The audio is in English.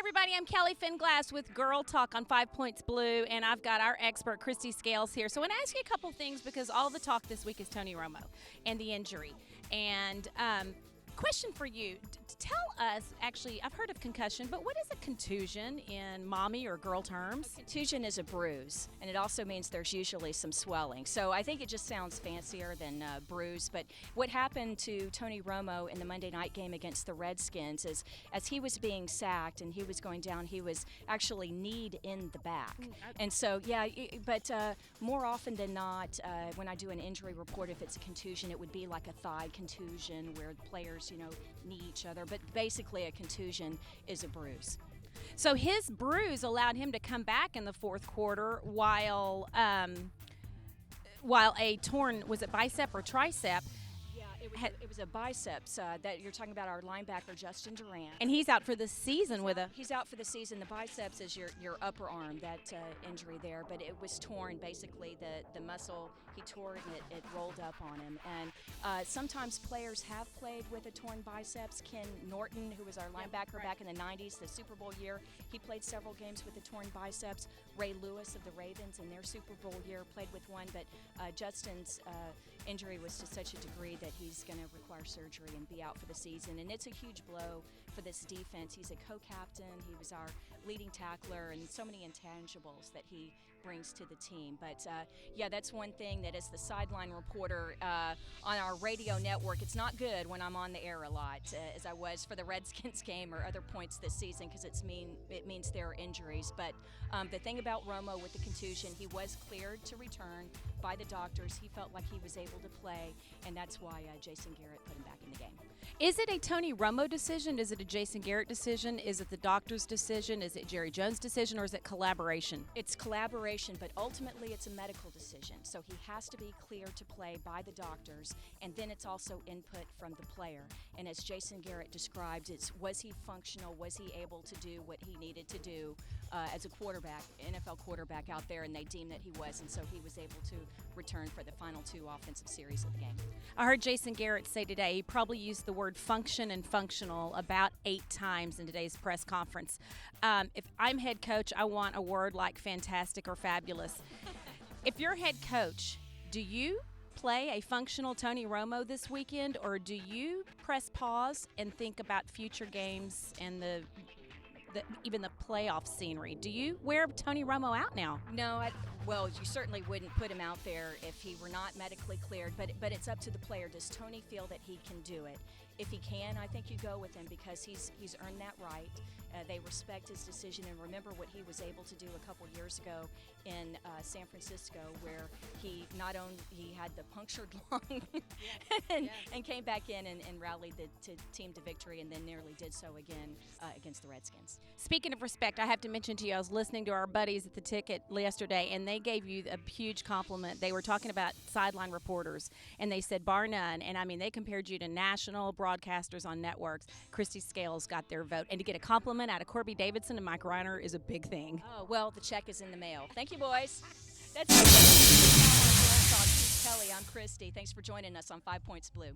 everybody. I'm Kelly Finglass with Girl Talk on 5 Points Blue, and I've got our expert, Kristi Scales, here. So I want to ask you a couple things because all the talk this week is Tony Romo and the injury. And question for you. Tell us, actually, I've heard of concussion, but what is a contusion in mommy or girl terms? A contusion is a bruise, and it also means there's usually some swelling. So I think it just sounds fancier than bruise. But what happened to Tony Romo in the Monday night game against the Redskins is as he was being sacked and he was going down, he was actually kneed in the back. And so, but more often than not, when I do an injury report, if it's a contusion, it would be like a thigh contusion where the players, knee each other. But basically, a contusion is a bruise. So his bruise allowed him to come back in the fourth quarter while a torn, was it bicep or tricep? Yeah, it was a biceps that you're talking about. Our linebacker Justin Durant, and he's out for the season He's out for the season. The biceps is your upper arm, that injury there, but it was torn. Basically, the muscle he tore it, and it rolled up on him. And sometimes players have played with a torn biceps. Ken Norton, who was our linebacker back in the '90s, the Super Bowl year, he played several games with a torn biceps. Ray Lewis of the Ravens in their Super Bowl year played with one, but Justin's injury was to such a degree that he's going to require surgery and be out for the season. And it's a huge blow for this defense. He's a co-captain. He was our leading tackler, and so many intangibles that he brings to the team. But that's one thing that as the sideline reporter on our radio network, it's not good when I'm on the air a lot, as I was for the Redskins game or other points this season, because it means there are injuries. But the thing about Romo with the contusion, he was cleared to return by the doctors. He felt like he was able to play, and that's why Jason Garrett put him back in the game. Is it a Tony Romo decision? Is it a Jason Garrett decision? Is it the doctor's decision? Is it Jerry Jones' decision, or is it collaboration? It's collaboration, but ultimately it's a medical decision. So he has to be cleared to play by the doctors, and then it's also input from the player. And as Jason Garrett described, was he functional? Was he able to do what he needed to do as a quarterback, NFL quarterback out there? And they deemed that he was, and so he was able to return for the final two offensive series of the game. I heard Jason Garrett say today he probably used the word function and functional about 8 times in today's press conference. If I'm head coach, I want a word like fantastic or fabulous. If you're head coach, do you play a functional Tony Romo this weekend, or do you press pause and think about future games and even the playoff scenery? Do you wear Tony Romo out now? No, well, you certainly wouldn't put him out there if he were not medically cleared, but it's up to the player. Does Tony feel that he can do it? If he can, I think you go with him because he's earned that right. They respect his decision, and remember what he was able to do a couple years ago in San Francisco, where he had the punctured lung and came back in and rallied the team to victory, and then nearly did so again against the Redskins. Speaking of respect, I have to mention to you, I was listening to our buddies at the Ticket yesterday, and they gave you a huge compliment. They were talking about sideline reporters, and they said bar none, and I mean they compared you to national broadcasters on networks. Kristi Scales got their vote, and to get a compliment out of Corby Davidson and Mike Reiner is a big thing. Oh, well, the check is in the mail. Thank you, boys. That's it. Kelly, I'm Kristi. Thanks for joining us on 5 Points Blue.